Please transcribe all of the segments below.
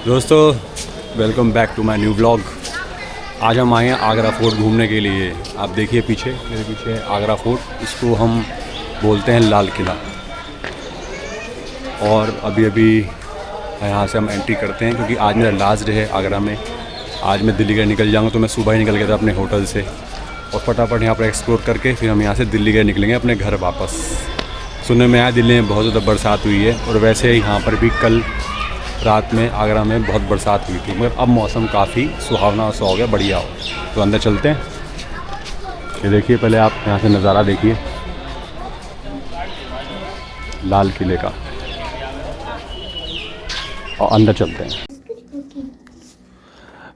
दोस्तों welcome back to my new blog. आज हम आए हैं आगरा फोर्ट घूमने के लिए। आप देखिए पीछे, मेरे पीछे है आगरा फोर्ट। इसको हम बोलते हैं लाल किला। और अभी यहाँ से हम एंट्री करते हैं क्योंकि आज मेरा लास्ट डे है आगरा में। आज मैं दिल्ली का निकल जाऊँगा, तो मैं सुबह ही निकल गया था अपने होटल से और फटाफट यहाँ पर एक्सप्लोर करके फिर हम यहाँ से दिल्ली के निकलेंगे अपने घर वापस। सुनने में आया दिल्ली में बहुत ज़्यादा बरसात हुई है और वैसे यहाँ पर भी कल रात में आगरा में बहुत बरसात हुई थी, मगर अब मौसम काफ़ी सुहावना सा हो गया, बढ़िया हो। तो अंदर चलते हैं। ये देखिए, पहले आप यहाँ से नज़ारा देखिए लाल किले का और अंदर चलते हैं।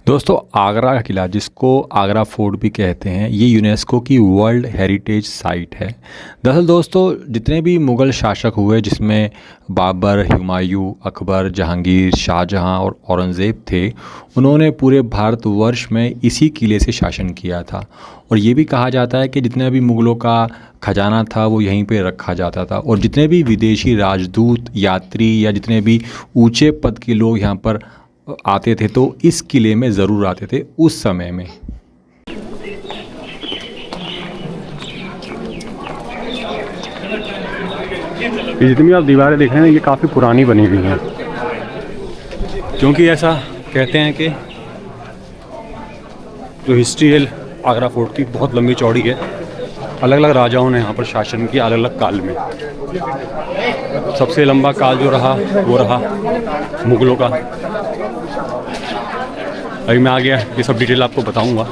दोस्तों, आगरा का किला, जिसको आगरा फोर्ट भी कहते हैं, ये यूनेस्को की वर्ल्ड हेरिटेज साइट है। दरअसल दोस्तों, जितने भी मुग़ल शासक हुए, जिसमें बाबर, हुमायूं, अकबर, जहांगीर, शाहजहां और औरंगज़ेब थे, उन्होंने पूरे भारतवर्ष में इसी किले से शासन किया था। और ये भी कहा जाता है कि जितने भी मुग़लों का खजाना था वो यहीं पे रखा जाता था। और जितने भी विदेशी राजदूत, यात्री या जितने भी ऊँचे पद के लोग यहाँ पर आते थे तो इस किले में ज़रूर आते थे उस समय में। ये जितनी भी आप दीवारें देख रहे हैं, ये काफ़ी पुरानी बनी हुई हैं, क्योंकि ऐसा कहते हैं कि जो हिस्ट्री है आगरा फोर्ट की बहुत लंबी चौड़ी है। अलग अलग राजाओं ने यहाँ पर शासन किया अलग अलग काल में। सबसे लंबा काल जो रहा वो रहा मुग़लों का। अभी मैं आ गया, ये सब डिटेल आपको बताऊंगा।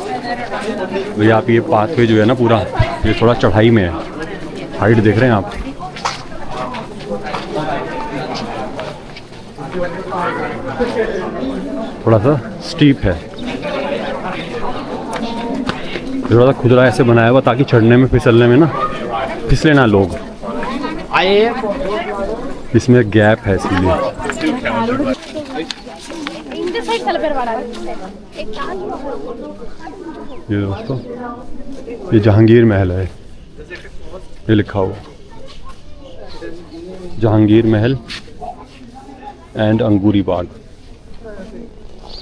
भैया आप ये पाथवे जो है ना पूरा, ये थोड़ा चढ़ाई में है। हाइट देख रहे हैं आप, थोड़ा सा स्टीप है, थोड़ा सा खुदरा ऐसे बनाया हुआ ताकि चढ़ने में, फिसलने में ना फिसले ना लोग। इसमें गैप है इसीलिए। ये दोस्तों, ये जहांगीर महल है, ये लिखा हुआ जहांगीर महल एंड अंगूरी बाग।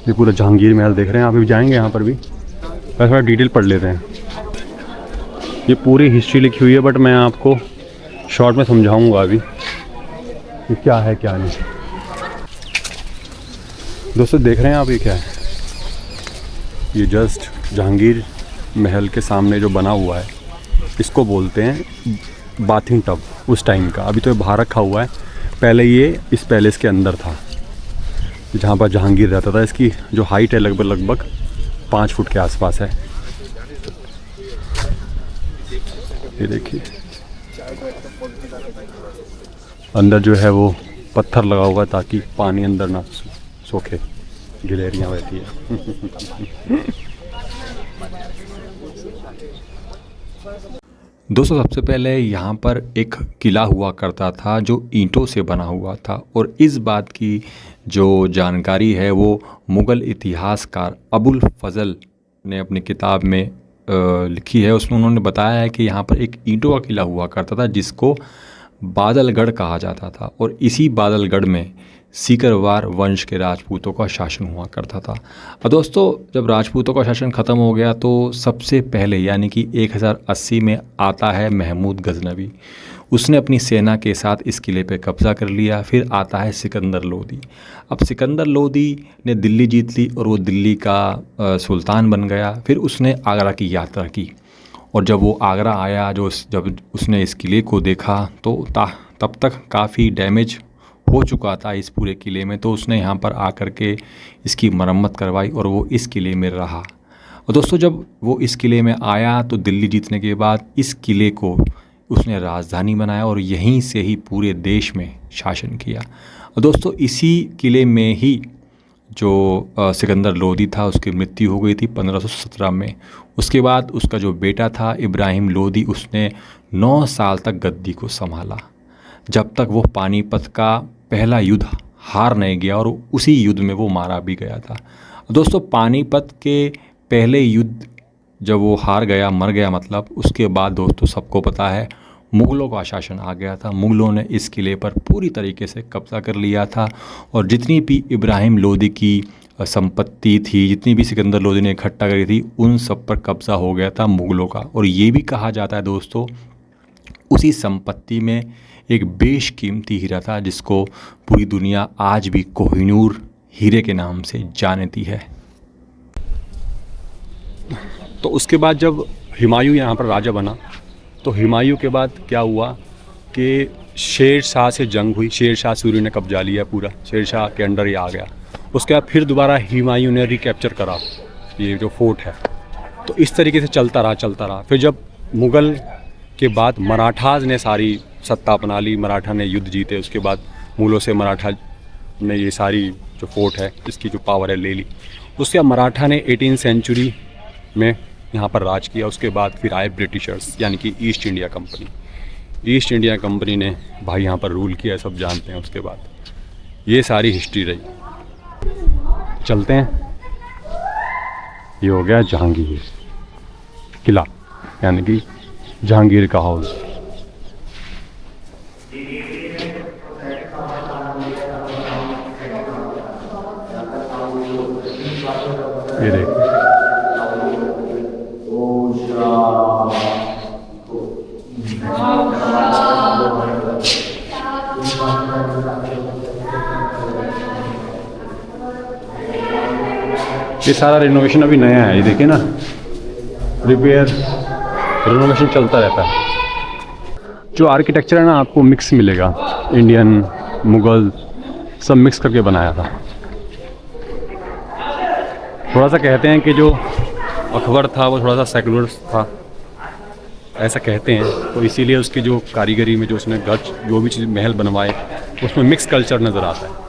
ये पूरा जहांगीर महल देख रहे हैं आप। अभी जाएंगे यहाँ पर भी, वैसे थोड़ा डिटेल पढ़ लेते हैं। ये पूरी हिस्ट्री लिखी हुई है, बट मैं आपको शॉर्ट में समझाऊंगा अभी ये क्या है क्या नहीं। दोस्तों देख रहे हैं आप, ये क्या है? ये जस्ट जहांगीर महल के सामने जो बना हुआ है, इसको बोलते हैं बाथिंग टब उस टाइम का। अभी तो ये बाहर रखा हुआ है, पहले ये इस पैलेस के अंदर था जहाँ पर जहांगीर रहता था। इसकी जो हाइट है लगभग 5 फुट के आसपास है। ये देखिए, अंदर जो है वो पत्थर लगा हुआ है ताकि पानी अंदर ना सोखे, गिलहरियाँ रहती है। दोस्तों, सबसे पहले यहाँ पर एक किला हुआ करता था जो ईंटों से बना हुआ था। और इस बात की जो जानकारी है वो मुग़ल इतिहासकार अबुल फज़ल ने अपनी किताब में लिखी है। उसमें उन्होंने बताया है कि यहाँ पर एक ईंटों का किला हुआ करता था जिसको बादलगढ़ कहा जाता था। और इसी बादलगढ़ में सीकरवार वंश के राजपूतों का शासन हुआ करता था। और दोस्तों, जब राजपूतों का शासन ख़त्म हो गया तो सबसे पहले यानी कि 1080 में आता है महमूद गजनवी। उसने अपनी सेना के साथ इस किले पे कब्ज़ा कर लिया। फिर आता है सिकंदर लोदी। अब सिकंदर लोदी ने दिल्ली जीत ली और वो दिल्ली का सुल्तान बन गया। फिर उसने आगरा की यात्रा की और जब वो आगरा आया, जब उसने इस किले को देखा तो तब तक काफ़ी डैमेज हो चुका था इस पूरे किले में। तो उसने यहाँ पर आकर के इसकी मरम्मत करवाई और वो इस किले में रहा। और दोस्तों, जब वो इस किले में आया तो दिल्ली जीतने के बाद इस किले को उसने राजधानी बनाया और यहीं से ही पूरे देश में शासन किया। और दोस्तों, इसी किले में ही जो सिकंदर लोदी था उसकी मृत्यु हो गई थी 1517 में। उसके बाद उसका जो बेटा था इब्राहिम लोदी, उसने 9 साल तक गद्दी को संभाला, जब तक वो पानीपत का पहला युद्ध हार नहीं गया और उसी युद्ध में वो मारा भी गया था। दोस्तों, पानीपत के पहले युद्ध जब वो हार गया, मर गया मतलब, उसके बाद दोस्तों सबको पता है मुग़लों का शासन आ गया था। मुग़लों ने इस किले पर पूरी तरीके से कब्ज़ा कर लिया था और जितनी भी इब्राहिम लोदी की संपत्ति थी, जितनी भी सिकंदर लोदी ने इकट्ठा करी थी, उन सब पर कब्ज़ा हो गया था मुग़लों का। और ये भी कहा जाता है दोस्तों, उसी संपत्ति में एक बेशकीमती हीरा था जिसको पूरी दुनिया आज भी कोहिनूर हीरे के नाम से जानती है। तो उसके बाद जब हुमायूं यहाँ पर राजा बना, तो हुमायूं के बाद क्या हुआ कि शेर शाह से जंग हुई। शेर शाह सूरी ने कब्जा लिया पूरा, शेर शाह के अंडर ही आ गया। उसके बाद फिर दोबारा हुमायूं ने रिकैप्चर करा ये जो फोर्ट है। तो इस तरीके से चलता रहा। फिर जब मुग़ल के बाद मराठाज ने सारी सत्ता अपना ली, मराठा ने युद्ध जीते, उसके बाद मुग़लों से मराठा ने ये सारी जो फोर्ट है इसकी जो पावर है ले ली। उसके बाद मराठा ने 18वीं सेंचुरी में यहाँ पर राज किया। उसके बाद फिर आए ब्रिटिशर्स यानी कि east India company. East India company ने भाई यहाँ पर रूल किया, सब जानते हैं। उसके बाद ये सारी हिस्ट्री रही। चलते हैं। ये हो गया जहांगीर किला यानी कि जहांगीर का हाउस। ये देख, ये सारा रिनोवेशन अभी नया है। ये देखिए ना, रिपेयर रिनोवेशन चलता रहता है। जो आर्किटेक्चर है ना, आपको मिक्स मिलेगा, इंडियन मुग़ल सब मिक्स करके बनाया था। थोड़ा सा कहते हैं कि जो अकबर था वो थोड़ा सा सेकुलर था, ऐसा कहते हैं। तो इसीलिए उसकी जो कारीगरी में जो उसने गज जो भी चीज़ महल बनवाए उसमें मिक्स कल्चर नज़र आता है।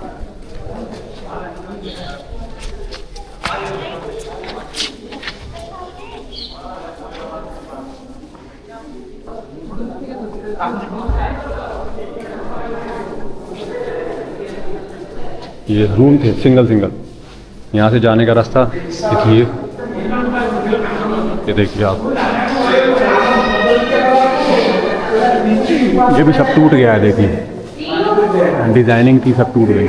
ये रूम थे सिंगल। यहाँ से जाने का रास्ता देखिए, ये देखिए आप, ये भी सब टूट गया है। देखिए डिजाइनिंग की सब टूट गई।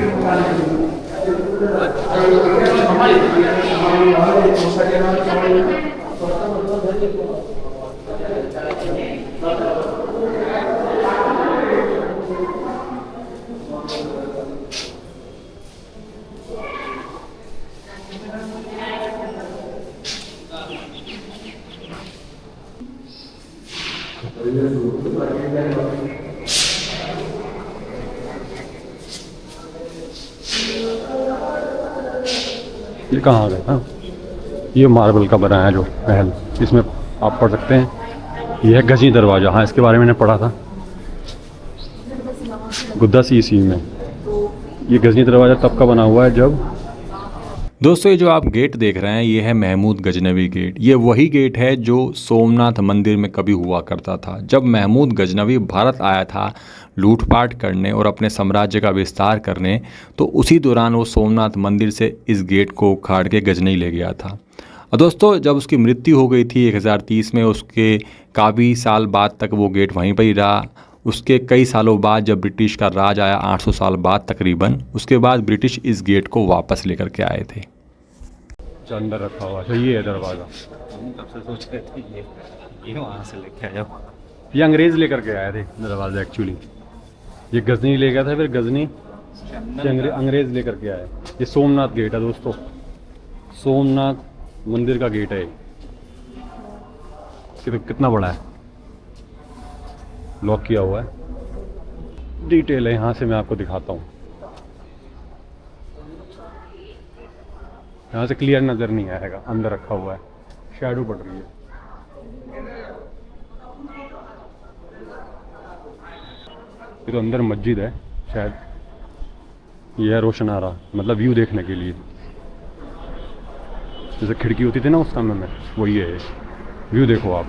ये कहाँ आ गए? हाँ, ये मार्बल का बना है जो महल, इसमें आप पढ़ सकते हैं। ये है गजी दरवाज़ा। हाँ, इसके बारे में मैंने पढ़ा था गुद्दासी ईस्वी में। ये गजनी दरवाज़ा तब का बना हुआ है जब दोस्तों, ये जो आप गेट देख रहे हैं ये है महमूद गजनवी गेट। ये वही गेट है जो सोमनाथ मंदिर में कभी हुआ करता था। जब महमूद गजनवी भारत आया था लूटपाट करने और अपने साम्राज्य का विस्तार करने, तो उसी दौरान वो सोमनाथ मंदिर से इस गेट को उखाड़ के गजनी ले गया था। और दोस्तों, जब उसकी मृत्यु हो गई थी 1030 में, उसके काफ़ी साल बाद तक वो गेट वहीं पर ही रहा। उसके कई सालों बाद जब ब्रिटिश का राज आया, 800 साल बाद तकरीबन, उसके बाद ब्रिटिश इस गेट को वापस लेकर के आए थे। अंदर रखा हुआ है, ये है दरवाज़ा। तब से सोच रहे थे ये वहाँ से लेके आ जाओ। ये अंग्रेज़ लेकर के आए थे दरवाज़ा एक्चुअली। ये गजनी ले गया था, फिर गजनी से अंग्रेज़ लेकर के आए। ये सोमनाथ गेट है दोस्तों, सोमनाथ मंदिर का गेट है। ये तो कितना बड़ा है, लॉक किया हुआ है। डिटेल है, यहाँ से मैं आपको दिखाता हूँ। यहाँ से क्लियर नज़र नहीं आएगा, अंदर रखा हुआ है, शैडो पड़ रही है। ये तो अंदर मस्जिद है शायद। ये है रोशन आ रहा, मतलब व्यू देखने के लिए, जैसे खिड़की होती थी ना उस समय में, वही है। व्यू देखो आप।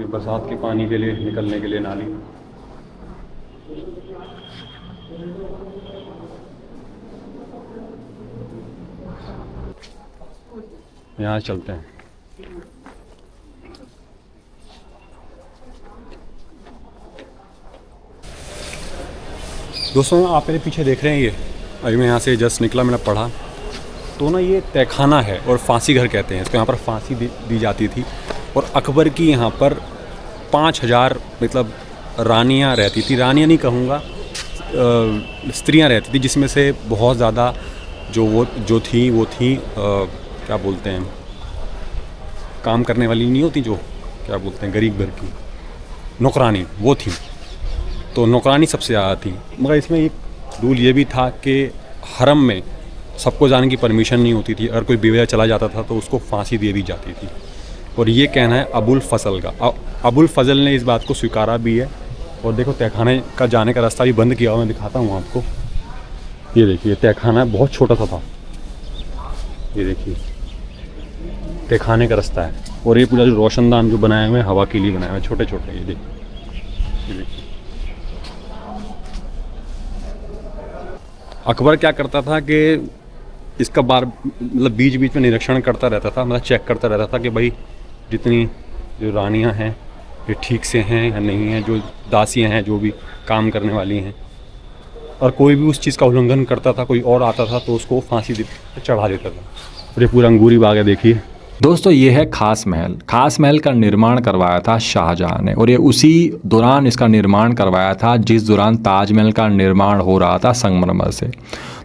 बरसात के पानी के लिए निकलने के लिए नाली। यहाँ चलते हैं। दोस्तों आप मेरे पीछे देख रहे हैं, ये अभी मैं यहाँ से जस्ट निकला, मैंने पढ़ा तो ना ये तहखाना है और फांसी घर कहते हैं इसको। यहाँ पर फांसी दी जाती थी और अकबर की यहाँ पर 5000 मतलब रानियाँ रहती थी, रानियाँ नहीं कहूँगा, स्त्रियाँ रहती थी, जिसमें से बहुत ज़्यादा जो थी क्या बोलते हैं, काम करने वाली नहीं होती, जो क्या बोलते हैं गरीब घर की नौकरानी, वो थी। तो नौकरानी सबसे ज़्यादा थी। मगर इसमें एक रूल ये भी था कि हरम में सबको जाने की परमिशन नहीं होती थी। अगर कोई बेवजह चला जाता था तो उसको फांसी दे दी जाती थी। और ये कहना है अबुल फजल का। अबुल फजल ने इस बात को स्वीकारा भी है। और देखो तहखाने का जाने का रास्ता भी बंद किया हुआ, मैं दिखाता हूँ आपको। ये देखिए तहखाना बहुत छोटा सा था, ये देखिए तहखाने का रास्ता है। और ये पूरा जो रोशनदान जो बनाए हुए हैं हवा के लिए बनाए हुए हैं, छोटे छोटे, ये देखिए। अकबर क्या करता था कि इसका मतलब बीच बीच में निरीक्षण करता रहता था, मतलब चेक करता रहता था कि भाई जितनी जो रानियां हैं ये ठीक से हैं या नहीं हैं, जो दासियां हैं जो भी काम करने वाली हैं। और कोई भी उस चीज़ का उल्लंघन करता था, कोई और आता था तो उसको फांसी चढ़ा देता था। और ये पूरा अंगूरी बाग है, देखिए दोस्तों। ये है खास महल। खास महल का निर्माण करवाया था शाहजहां ने, और ये उसी दौरान इसका निर्माण करवाया था जिस दौरान ताजमहल का निर्माण हो रहा था संगमरमर से।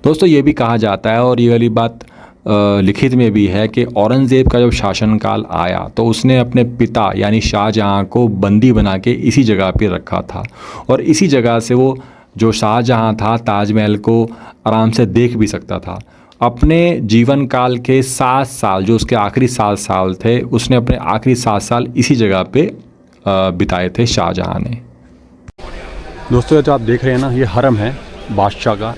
दोस्तों ये भी कहा जाता है, और ये वाली बात लिखित में भी है कि औरंगज़ेब का जब शासनकाल आया तो उसने अपने पिता यानी शाहजहां को बंदी बना के इसी जगह पे रखा था। और इसी जगह से वो जो शाहजहां था ताजमहल को आराम से देख भी सकता था। अपने जीवन काल के 7 साल जो उसके आखिरी 7 साल थे, उसने अपने आखिरी 7 साल इसी जगह पे बिताए थे शाहजहां ने। दोस्तों जो आप देख रहे हैं ना, ये हरम है बादशाह का।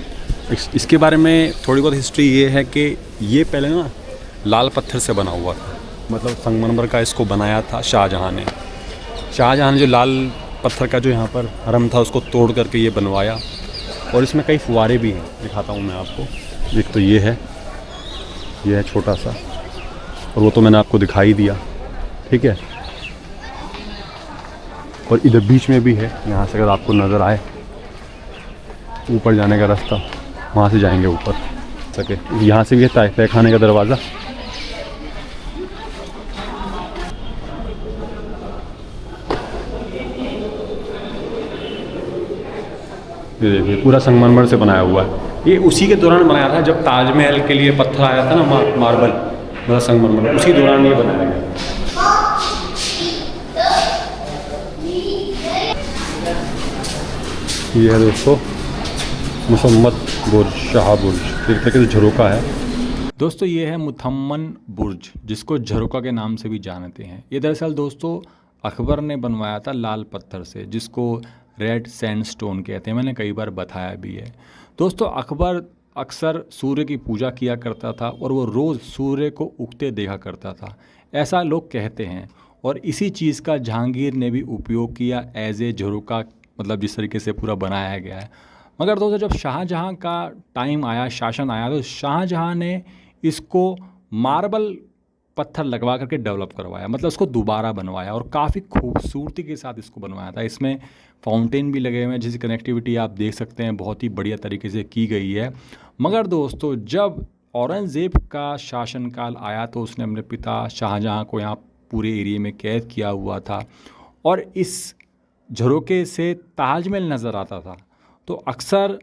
इसके बारे में थोड़ी बहुत हिस्ट्री ये है कि ये पहले ना लाल पत्थर से बना हुआ था, मतलब संगमरमर का इसको बनाया था शाहजहां ने। शाहजहां ने जो लाल पत्थर का जो यहाँ पर हरम था उसको तोड़ करके ये बनवाया। और इसमें कई फुवारे भी हैं, दिखाता हूँ मैं आपको। एक तो ये है छोटा सा, और वो तो मैंने आपको दिखाई दिया, ठीक है। और इधर बीच में भी है, यहाँ से अगर आपको नज़र आए ऊपर जाने का रास्ता, वहाँ से जाएंगे ऊपर सके। यहाँ से भी है तहखाने का दरवाज़ा। ये देखिए पूरा संगमरमर से बनाया हुआ है। ये उसी के दौरान बनाया था जब ताजमहल के लिए पत्थर आया था ना, मार्बल मतलब संगमरमर, उसी दौरान ये बनाया गया। ये है दोस्तों मुसम्मत बुर्ज, शाह बुर्ज, एक तरह से झरोका है। दोस्तों ये है मुथम्मन बुर्ज, जिसको झरोका के नाम से भी जानते हैं। ये दरअसल दोस्तों अकबर ने बनवाया था लाल पत्थर से, जिसको रेड सैंडस्टोन कहते हैं। मैंने कई बार बताया भी है। दोस्तों अकबर अक्सर सूर्य की पूजा किया करता था और वो रोज़ सूर्य को उगते देखा करता था, ऐसा लोग कहते हैं। और इसी चीज़ का जहांगीर ने भी उपयोग किया एज ए झरोका, मतलब जिस तरीके से पूरा बनाया गया है। मगर दोस्तों जब शाहजहां का टाइम आया, शासन आया, तो शाहजहां ने इसको मार्बल पत्थर लगवा करके डेवलप करवाया, मतलब उसको दोबारा बनवाया और काफ़ी खूबसूरती के साथ इसको बनवाया था। इसमें फाउंटेन भी लगे हुए हैं, जिसकी कनेक्टिविटी आप देख सकते हैं बहुत ही बढ़िया तरीके से की गई है। मगर दोस्तों जब औरंगज़ेब का शासनकाल आया तो उसने अपने पिता शाहजहां को यहाँ पूरे एरिया में कैद किया हुआ था, और इस झरोके से ताजमहल नज़र आता था। तो अक्सर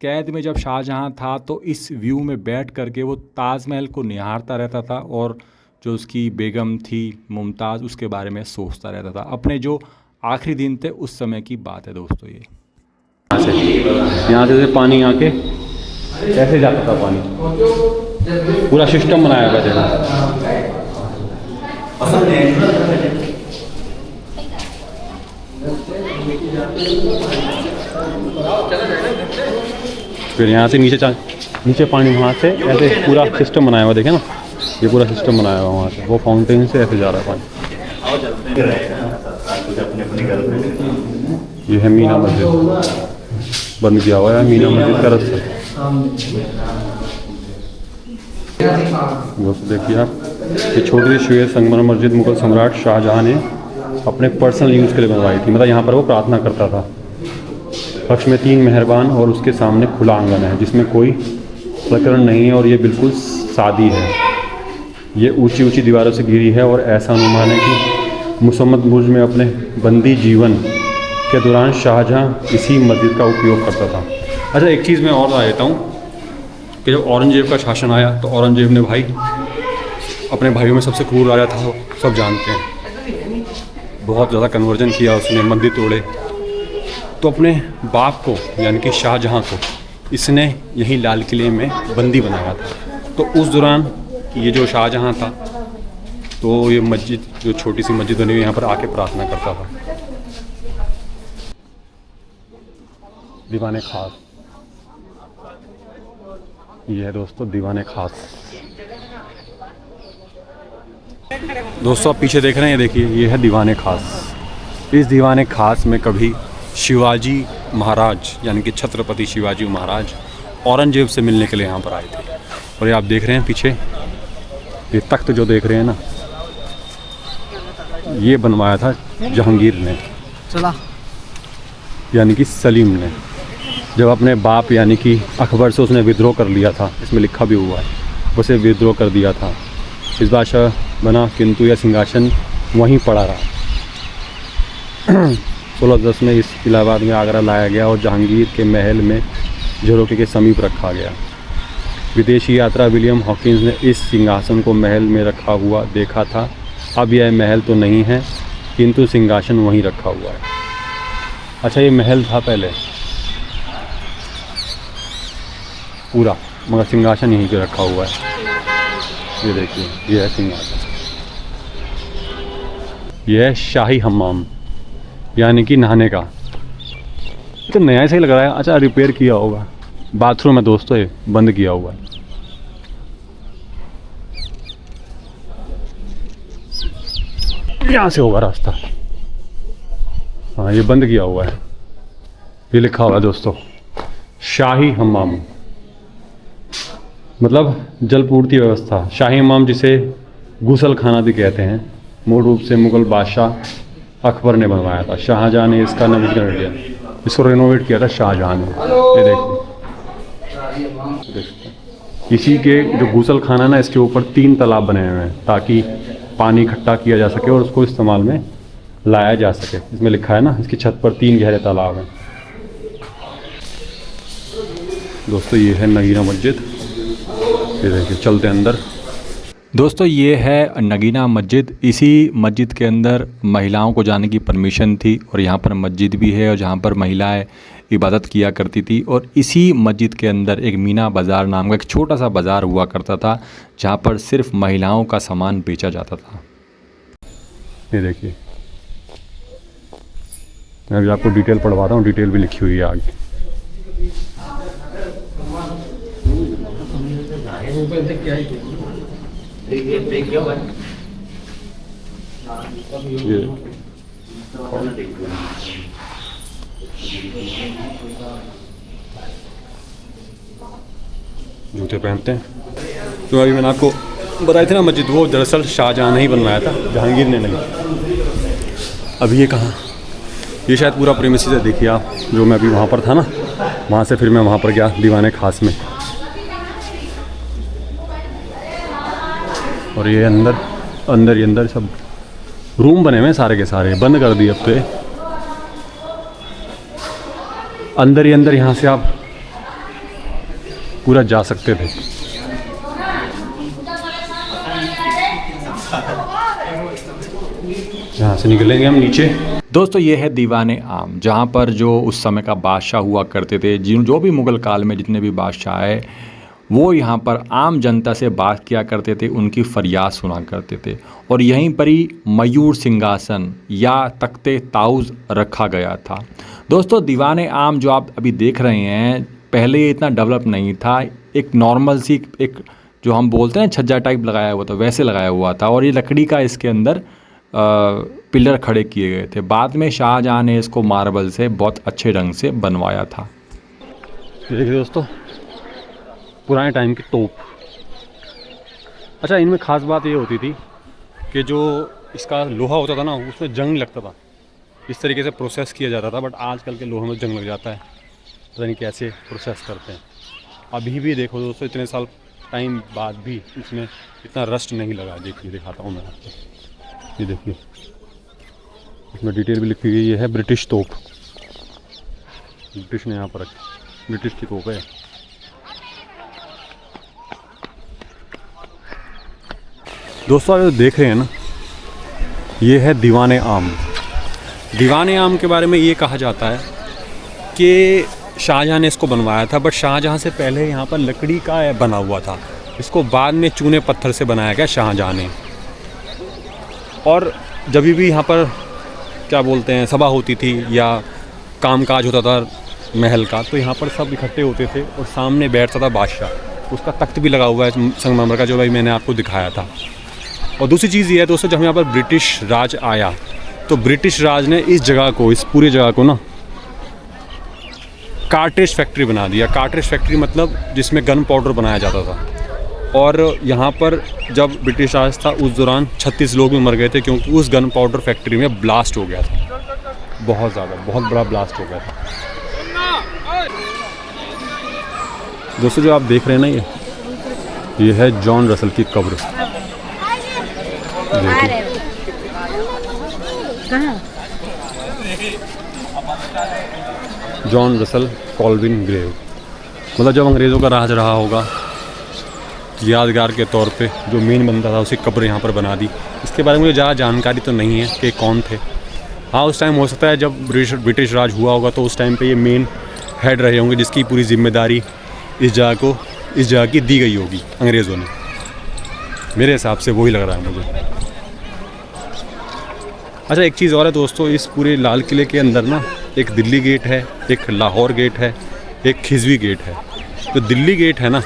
कैद में जब शाहजहां था तो इस व्यू में बैठ करके वो ताजमहल को निहारता रहता था, और जो उसकी बेगम थी मुमताज़, उसके बारे में सोचता रहता था। अपने जो आखिरी दिन थे उस समय की बात है दोस्तों। ये यहाँ से पानी आके कैसे जाता था पानी, पूरा सिस्टम बनाया हुआ था। फिर यहाँ से नीचे पानी, वहाँ से ऐसे पूरा सिस्टम बनाया हुआ, देखे ना, ये पूरा सिस्टम बनाया हुआ वहाँ से। वो फाउंटेन से ऐसे जा रहा है पानी। ये है मीना मस्जिद, बंद किया हुआ है मीना मस्जिद का रास्ता। दोस्तों देखिए आप, ये छोटी सी श्वेत संगमरमर मस्जिद मुगल सम्राट शाहजहाँ ने अपने पर्सनल यूज़ के लिए बनवाई थी। मतलब यहाँ पर वो प्रार्थना करता था। कक्ष में 3 मेहरबान और उसके सामने खुला आंगन है जिसमें कोई प्रकरण नहीं है और ये बिल्कुल सादी है। ये ऊंची ऊंची दीवारों से घिरी है और ऐसा अनुमान है कि मुसम्मद बुर्ज में अपने बंदी जीवन के दौरान शाहजहाँ इसी मस्जिद का उपयोग करता था। अच्छा, एक चीज़ मैं और बता देता हूँ कि जब औरंगजेब का शासन आया तो औरंगजेब ने भाई अपने भाइयों में सबसे क्रूर राजा था, सब जानते हैं। बहुत ज़्यादा कन्वर्जन किया उसने, मंदिर तोड़े। तो अपने बाप को यानी कि शाहजहाँ को इसने यही लाल किले में बंदी बनाया था। तो उस दौरान ये जो शाहजहाँ था तो ये मस्जिद, जो छोटी सी मस्जिद बनी हुई, यहाँ पर आके प्रार्थना करता था। दीवाने खास, ये है दोस्तों दीवाने खास। दोस्तों आप पीछे देख रहे हैं, देखिए ये है दीवाने खास। इस दीवाने खास में कभी शिवाजी महाराज यानी कि छत्रपति शिवाजी महाराज औरंगजेब से मिलने के लिए यहाँ पर आए थे। और ये आप देख रहे हैं पीछे ये तख्त जो देख रहे हैं ना, ये बनवाया था जहांगीर ने, यानी कि सलीम ने, जब अपने बाप यानी कि अकबर से उसने विद्रोह कर लिया था। इसमें लिखा भी हुआ है, उसे विद्रोह कर दिया था। इस बादशाह बना किंतु यह सिंहासन वहीं पड़ा रहा। 1610 में इस इलाहाबाद में आगरा लाया गया और जहांगीर के महल में झरोखे के समीप रखा गया। विदेशी यात्रा विलियम हॉकिंस ने इस सिंहासन को महल में रखा हुआ देखा था। अब यह महल तो नहीं है किंतु सिंहासन वहीं रखा हुआ है। अच्छा, ये महल था पहले पूरा, मगर सिंहासन यहीं पे रखा हुआ है। ये देखिए, ये है सिंहासन। यह है शाही हम्माम यानी कि नहाने का। तो नया ही सही लग रहा है। अच्छा, रिपेयर किया होगा। बाथरूम है दोस्तों, ये बंद किया हुआ है। यहाँ से होगा रास्ता। हाँ, ये बंद किया हुआ है। ये लिखा हुआ है दोस्तों शाही हम्माम, मतलब जलपूर्ति व्यवस्था। शाही हम्माम जिसे गुसल खाना भी कहते हैं, मूल रूप से मुगल बादशाह अकबर ने बनवाया था। शाहजहाँ ने इसका नवीनीकरण किया, इसको रेनोवेट किया था शाहजहाँ ने। ये देखो, इसी के जो गुसल खाना ना, इसके ऊपर 3 तालाब बने हुए हैं ताकि पानी इकट्ठा किया जा सके और उसको इस्तेमाल में लाया जा सके। इसमें लिखा है ना, इसकी छत पर 3 गहरे तालाब हैं। दोस्तों ये है नगीना मस्जिद। ये देखिए, चलते अंदर। दोस्तों ये है नगीना मस्जिद। इसी मस्जिद के अंदर महिलाओं को जाने की परमिशन थी और यहाँ पर मस्जिद भी है और जहाँ पर महिलाएं इबादत किया करती थी। और इसी मस्जिद के अंदर एक मीना बाज़ार नाम का एक छोटा सा बाज़ार हुआ करता था जहाँ पर सिर्फ महिलाओं का सामान बेचा जाता था। ये देखिए, मैं अभी आपको डिटेल पढ़वाता हूँ, डिटेल भी लिखी हुई है आगे। ये जूते पहनते हैं। तो अभी मैंने आपको बताई थी ना मस्जिद, वो दरअसल शाहजहाँ ने ही बनवाया था, जहांगीर ने नहीं। अभी ये कहाँ, ये शायद पूरा प्रीमिसेस है। देखिए आप, जो मैं अभी वहाँ पर था ना, वहाँ से फिर मैं वहाँ पर गया दीवाने खास में। और ये अंदर सब रूम बने हुए हैं, सारे के सारे बंद कर दिए अब तो। अंदर ही अंदर यहाँ से आप पूरा जा सकते थे। यहाँ से निकलेंगे हम नीचे। दोस्तों ये है दीवाने आम, जहाँ पर जो उस समय का बादशाह हुआ करते थे, जो भी मुग़ल काल में जितने भी बादशाह आए, वो यहाँ पर आम जनता से बात किया करते थे, उनकी फरियाद सुना करते थे। और यहीं पर ही मयूर सिंहासन या तख्ते ताउज़ रखा गया था। दोस्तों दीवाने आम जो आप अभी देख रहे हैं, पहले ये इतना डेवलप नहीं था। एक नॉर्मल सी, एक जो हम बोलते हैं छज्जा टाइप लगाया हुआ था, वैसे लगाया हुआ था। और ये लकड़ी का इसके अंदर पिलर खड़े किए गए थे। बाद में शाहजहाँ ने इसको मार्बल से बहुत अच्छे ढंग से बनवाया था। देखिए दोस्तों, पुराने टाइम की तोप, अच्छा, इनमें ख़ास बात ये होती थी कि जो इसका लोहा होता था ना, उसमें जंग लगता था, इस तरीके से प्रोसेस किया जाता था। बट आजकल के लोहे में जंग लग जाता है, पता नहीं कैसे प्रोसेस करते हैं। अभी भी देखो दोस्तों, इतने साल टाइम बाद भी इसमें इतना रस्ट नहीं लगा। देखिए, दिखाता हूँ मैं आपको, ये देखिए, इसमें डिटेल भी लिखी हुई है, ब्रिटिश तोप, ब्रिटिश ने यहाँ पर रखी, ब्रिटिश की तोप है। दोस्तों आप देख रहे हैं ना, ये है दीवाने आम। दीवाने आम के बारे में ये कहा जाता है कि शाहजहाँ ने इसको बनवाया था, बट शाहजहाँ से पहले यहाँ पर लकड़ी का बना हुआ था। इसको बाद में चूने पत्थर से बनाया गया शाहजहाँ ने। और जब भी यहाँ पर क्या बोलते हैं, सभा होती थी या कामकाज होता था महल का, तो यहाँ पर सब इकट्ठे होते थे और सामने बैठता था बादशाह। उसका तख्त भी लगा हुआ है संगमरमर का, जो भाई मैंने आपको दिखाया था। और दूसरी चीज़ ये है दोस्तों, जब यहाँ पर ब्रिटिश राज आया तो ब्रिटिश राज ने इस जगह को, इस पूरी जगह को ना कार्ट्रिज फैक्ट्री बना दिया। कार्ट्रिज फैक्ट्री मतलब जिसमें गन पाउडर बनाया जाता था। और यहाँ पर जब ब्रिटिश राज था उस दौरान 36 लोग भी मर गए थे, क्योंकि उस गन पाउडर फैक्ट्री में ब्लास्ट हो गया था, बहुत ज़्यादा, बहुत बड़ा ब्लास्ट हो गया था। दोस्तों जो आप देख रहे हैं ना, ये है जॉन रसल की कब्र। जॉन रसल कॉल्विन ग्रेव, मतलब जब अंग्रेज़ों का राज रहा होगा, यादगार के तौर पे जो मेन बंदा था, उसी कब्र यहाँ पर बना दी। इसके बारे में मुझे ज़्यादा जानकारी तो नहीं है कि कौन थे। हाँ, उस टाइम हो सकता है जब ब्रिटिश राज हुआ होगा, तो उस टाइम पे ये मेन हेड रहे होंगे, जिसकी पूरी जिम्मेदारी इस जगह की दी गई होगी अंग्रेज़ों ने। मेरे हिसाब से वही लग रहा है मुझे। अच्छा, एक चीज़ और है दोस्तों, इस पूरे लाल किले के अंदर ना एक दिल्ली गेट है, एक लाहौर गेट है, एक खिजवी गेट है। तो दिल्ली गेट है ना,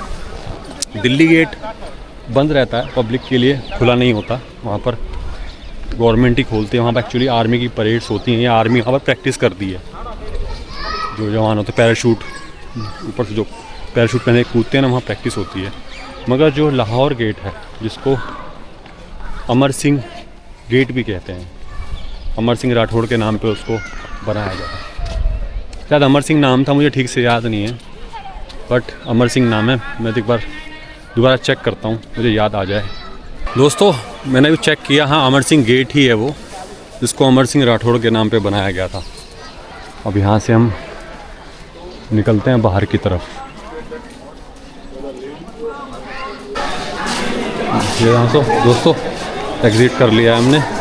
दिल्ली गेट बंद रहता है पब्लिक के लिए, खुला नहीं होता। वहाँ पर गवर्नमेंट ही खोलती है। वहाँ पर एक्चुअली आर्मी की परेड्स होती हैं, या आर्मी वहाँ पर प्रैक्टिस करती है। जो जवान होते हैं, पैराशूट ऊपर से जो पैराशूट पहने कूदते हैं ना, वहाँ प्रैक्टिस होती है। मगर जो लाहौर गेट है, जिसको अमर सिंह गेट भी कहते हैं, अमर सिंह राठौड़ के नाम पे उसको बनाया गया। शायद अमर सिंह नाम था, मुझे ठीक से याद नहीं है, बट अमर सिंह नाम है। मैं एक बार दोबारा चेक करता हूँ, मुझे याद आ जाए। दोस्तों मैंने भी चेक किया, हाँ अमर सिंह गेट ही है वो, जिसको अमर सिंह राठौड़ के नाम पे बनाया गया था। अब यहाँ से हम निकलते हैं बाहर की तरफ। ये यहाँ से दोस्तों एग्ज़िट कर लिया है हमने।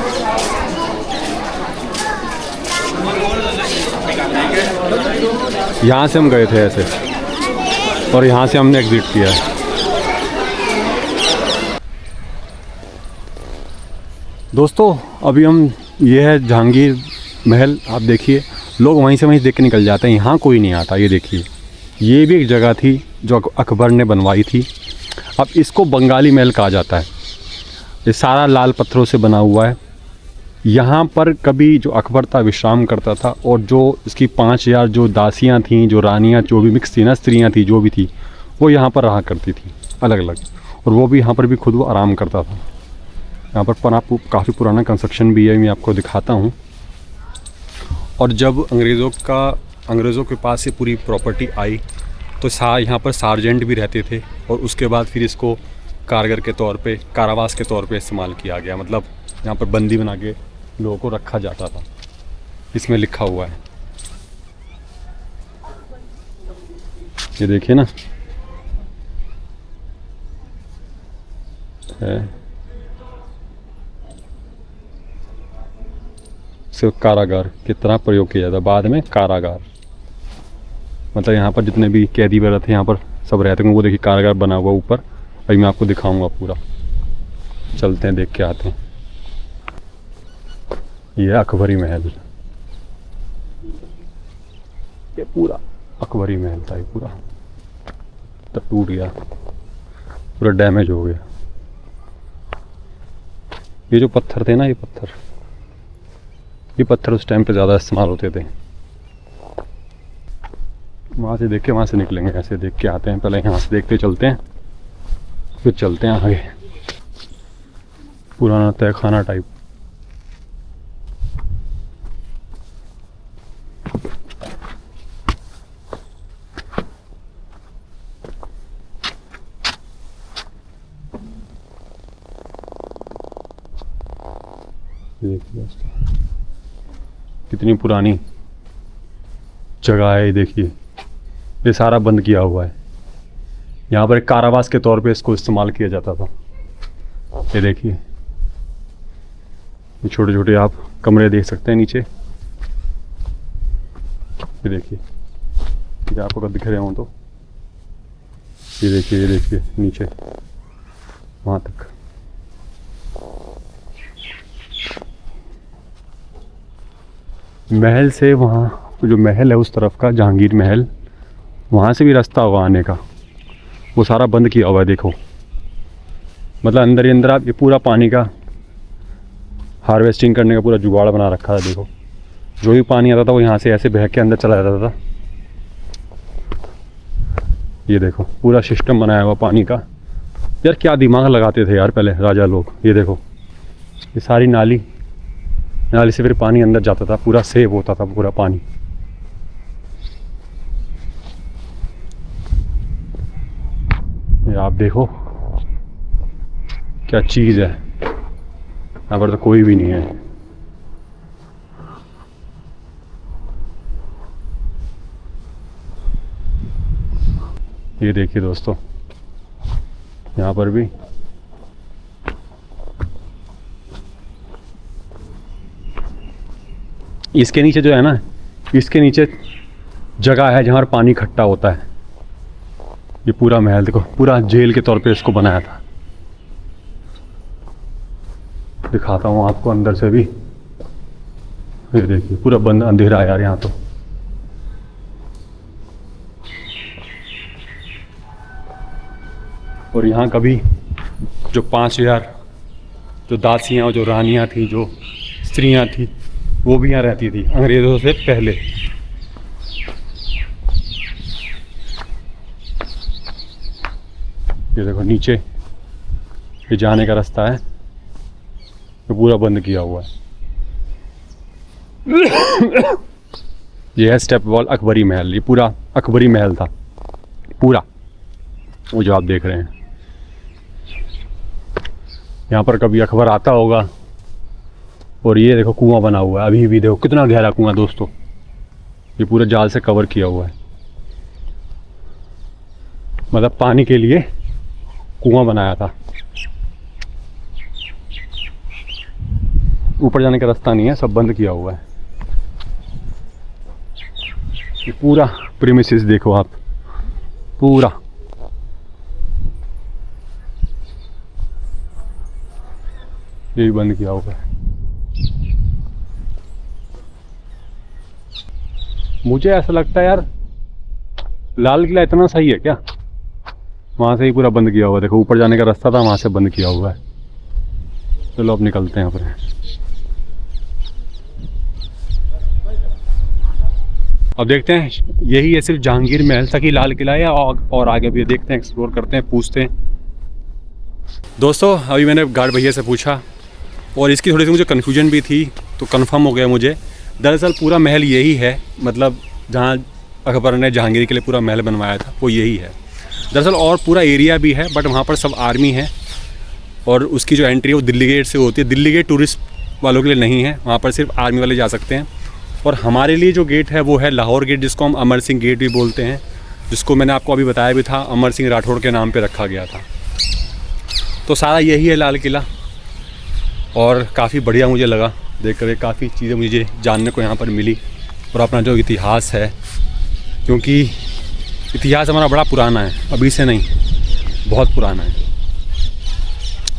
यहाँ से हम गए थे ऐसे, और यहाँ से हमने एग्ज़िट किया है। दोस्तों अभी हम, ये है जहांगीर महल। आप देखिए, लोग वहीं से वहीं देख के निकल जाते हैं, यहाँ कोई नहीं आता। ये देखिए, ये भी एक जगह थी जो अकबर ने बनवाई थी। अब इसको बंगाली महल कहा जाता है। ये सारा लाल पत्थरों से बना हुआ है। यहाँ पर कभी जो अकबर था विश्राम करता था, और जो इसकी 5000 जो दासियाँ थीं, जो रानियाँ, जो भी मिक्स थी ना, स्त्रियाँ थी जो भी थी, वो यहाँ पर रहा करती थी अलग अलग। और वो भी यहाँ पर भी खुद वो आराम करता था। यहाँ पर आपको काफ़ी पुराना कंस्ट्रक्शन भी है, मैं आपको दिखाता हूँ। और जब अंग्रेज़ों के पास से पूरी प्रॉपर्टी आई, तो यहाँ पर सार्जेंट भी रहते थे। और उसके बाद फिर इसको कारगर के तौर पे, कारावास के तौर पे इस्तेमाल किया गया। मतलब यहाँ पर बंदी बना के लोगों को रखा जाता था। इसमें लिखा हुआ है, ये देखिए ना, सिर्फ कारागार की तरह प्रयोग किया जाता, बाद में कारागार। मतलब यहाँ पर जितने भी कैदी वगैरह थे यहाँ पर सब रहते हैं। वो देखिए कारागार बना हुआ ऊपर, अभी मैं आपको दिखाऊंगा पूरा। चलते हैं, देख के आते हैं। ये अकबरी महल, ये पूरा अकबरी महल था। ये पूरा तो टूट गया, पूरा डैमेज हो गया। ये जो पत्थर थे ना, ये पत्थर उस टाइम पे ज़्यादा इस्तेमाल होते थे। वहाँ से देख के वहाँ से निकलेंगे, ऐसे देख के आते हैं। पहले यहाँ से देखते चलते हैं, फिर चलते हैं आगे। पुराना तहखाना टाइप। देखिए दोस्तों कितनी पुरानी जगह है ये। देखिए ये सारा बंद किया हुआ है। यहाँ पर एक कारावास के तौर पे इसको इस्तेमाल किया जाता था। ये देखिए ये छोटे छोटे आप कमरे देख सकते हैं नीचे। ये देखिए ये आपको अगर दिख रहे हो तो ये देखिए नीचे वहाँ तक। महल से वहाँ जो महल है उस तरफ का जहांगीर महल, वहाँ से भी रास्ता होगा आने का, वो सारा बंद किया हुआ है। देखो मतलब अंदर ही अंदर आप ये पूरा पानी का हार्वेस्टिंग करने का पूरा जुगाड़ बना रखा है। देखो जो भी पानी आता था वो यहाँ से ऐसे बह के अंदर चला जाता था। ये देखो पूरा सिस्टम बनाया हुआ पानी का। यार क्या दिमाग लगाते थे यार पहले राजा लोग। ये देखो ये सारी नाली से फिर पानी अंदर जाता था, पूरा सेव होता था पूरा पानी। ये आप देखो क्या चीज़ है। यहाँ पर तो कोई भी नहीं है। ये देखिए दोस्तों यहाँ पर भी इसके नीचे जो है ना, इसके नीचे जगह है जहाँ पानी इकट्ठा होता है। ये पूरा महल देखो, पूरा जेल के तौर पे इसको बनाया था। दिखाता हूँ आपको अंदर से भी। ये देखिए पूरा बंद अंधेरा है यार यहाँ तो। और यहाँ कभी जो 5000 जो दासियाँ और जो रानियाँ थी, जो स्त्रियाँ थी, वो भी यहाँ रहती थी अंग्रेज़ों से पहले। ये देखो नीचे ये जाने का रास्ता है, ये पूरा बंद किया हुआ है। ये है स्टेप वॉल अकबरी महल। ये पूरा अकबरी महल था पूरा, वो जो आप देख रहे हैं। यहाँ पर कभी अकबर आता होगा। और ये देखो कुआं बना हुआ है अभी भी। देखो कितना गहरा कुआं दोस्तों। ये पूरा जाल से कवर किया हुआ है। मतलब पानी के लिए कुआं बनाया था। ऊपर जाने का रास्ता नहीं है, सब बंद किया हुआ है। ये पूरा प्रीमिसेस देखो आप, पूरा ये भी बंद किया हुआ है। मुझे ऐसा लगता है यार लाल किला इतना सही है क्या? वहाँ से ही पूरा बंद किया हुआ है। देखो ऊपर जाने का रास्ता था, वहाँ से बंद किया हुआ है। चलो अब निकलते हैं यहाँ पर। अब देखते हैं यही है सिर्फ जहांगीर महल तक ही लाल किला है और आगे भी देखते हैं, एक्सप्लोर करते हैं, पूछते हैं। दोस्तों अभी मैंने गार्ड भैया से पूछा और इसकी थोड़ी सी मुझे कन्फ्यूजन भी थी, तो कंफर्म हो गया मुझे। दरअसल पूरा महल यही है, मतलब जहाँ अकबर ने जहांगीर के लिए पूरा महल बनवाया था वो यही है। दरअसल और पूरा एरिया भी है, बट वहाँ पर सब आर्मी है और उसकी जो एंट्री है वो दिल्ली गेट से होती है। दिल्ली गेट टूरिस्ट वालों के लिए नहीं है, वहाँ पर सिर्फ आर्मी वाले जा सकते हैं। और हमारे लिए जो गेट है वो है लाहौर गेट, जिसको हम अमर सिंह गेट भी बोलते हैं, जिसको मैंने आपको अभी बताया भी था, अमर सिंह राठौड़ के नाम पे रखा गया था। तो सारा यही है लाल किला और काफ़ी बढ़िया मुझे लगा देख कर। काफ़ी चीज़ें मुझे जानने को यहाँ पर मिली और अपना जो इतिहास है, क्योंकि इतिहास हमारा बड़ा पुराना है, अभी से नहीं, बहुत पुराना है।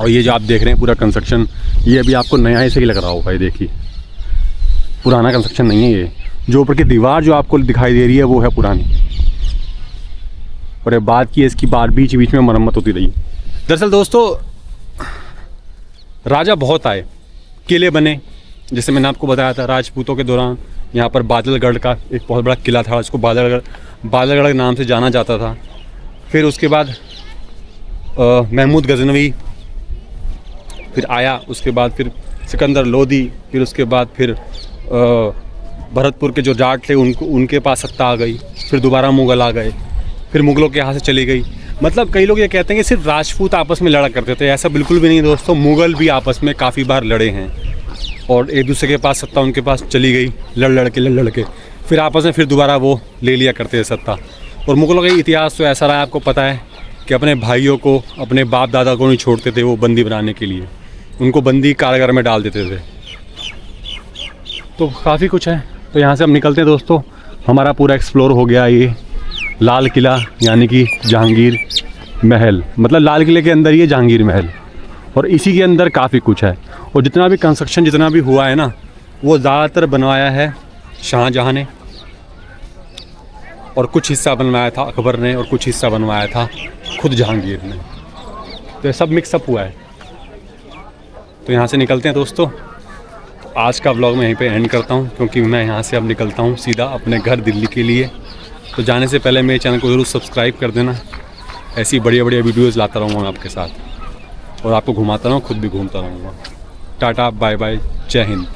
और ये जो आप देख रहे हैं पूरा कंस्ट्रक्शन, ये अभी आपको नया ऐसे ही लग रहा होगा। ये देखिए पुराना कंस्ट्रक्शन नहीं है ये। जो ऊपर की दीवार जो आपको दिखाई दे रही है वो है पुरानी, और ये बात की इसकी बार बीच बीच में मरम्मत होती रही। दरअसल दोस्तों राजा बहुत आए, किले बने, जैसे मैंने आपको बताया था राजपूतों के दौरान यहाँ पर बादलगढ़ का एक बहुत बड़ा किला था, उसको बादलगढ़ के नाम से जाना जाता था। फिर उसके बाद महमूद गजनवी फिर आया, उसके बाद फिर सिकंदर लोदी, फिर उसके बाद फिर भरतपुर के जो जाट थे उनके पास सत्ता आ गई, फिर दोबारा मुग़ल आ गए, फिर मुग़लों के यहाँ से चली गई। मतलब कई लोग ये कहते हैं कि सिर्फ राजपूत आपस में लड़ा करते थे, ऐसा बिल्कुल भी नहीं दोस्तों। मुग़ल भी आपस में काफ़ी बार लड़े हैं और एक दूसरे के पास सत्ता उनके पास चली गई, लड़ लड़ के फिर आपस में फिर दोबारा वो ले लिया करते थे सत्ता। और मुग़लों का इतिहास तो ऐसा रहा है, आपको पता है कि अपने भाइयों को, अपने बाप दादा को नहीं छोड़ते थे वो बंदी बनाने के लिए, उनको बंदी कारागार में डाल देते थे। तो काफ़ी कुछ है। तो यहाँ से हम निकलते हैं दोस्तों। हमारा पूरा एक्सप्लोर हो गया ये लाल किला, यानी कि जहांगीर महल। मतलब लाल किले के अंदर ये जहांगीर महल, और इसी के अंदर काफ़ी कुछ है। और जितना भी कंस्ट्रक्शन जितना भी हुआ है ना, वो ज़्यादातर बनवाया है शाहजहाँ ने, और कुछ हिस्सा बनवाया था अकबर ने, और कुछ हिस्सा बनवाया था खुद जहांगीर ने। तो ये सब मिक्सअप हुआ है। तो यहाँ से निकलते हैं दोस्तों। आज का व्लॉग मैं यहीं पे एंड करता हूँ, क्योंकि मैं यहाँ से अब निकलता हूँ सीधा अपने घर दिल्ली के लिए। तो जाने से पहले मेरे चैनल को ज़रूर सब्सक्राइब कर देना। ऐसी बढ़िया बढ़िया वीडियोज़ लाता रहूँगा मैं आपके साथ, और आपको घुमाता रहूँ, खुद भी घूमता रहूँगा। टाटा, बाय बाय, जय हिंद।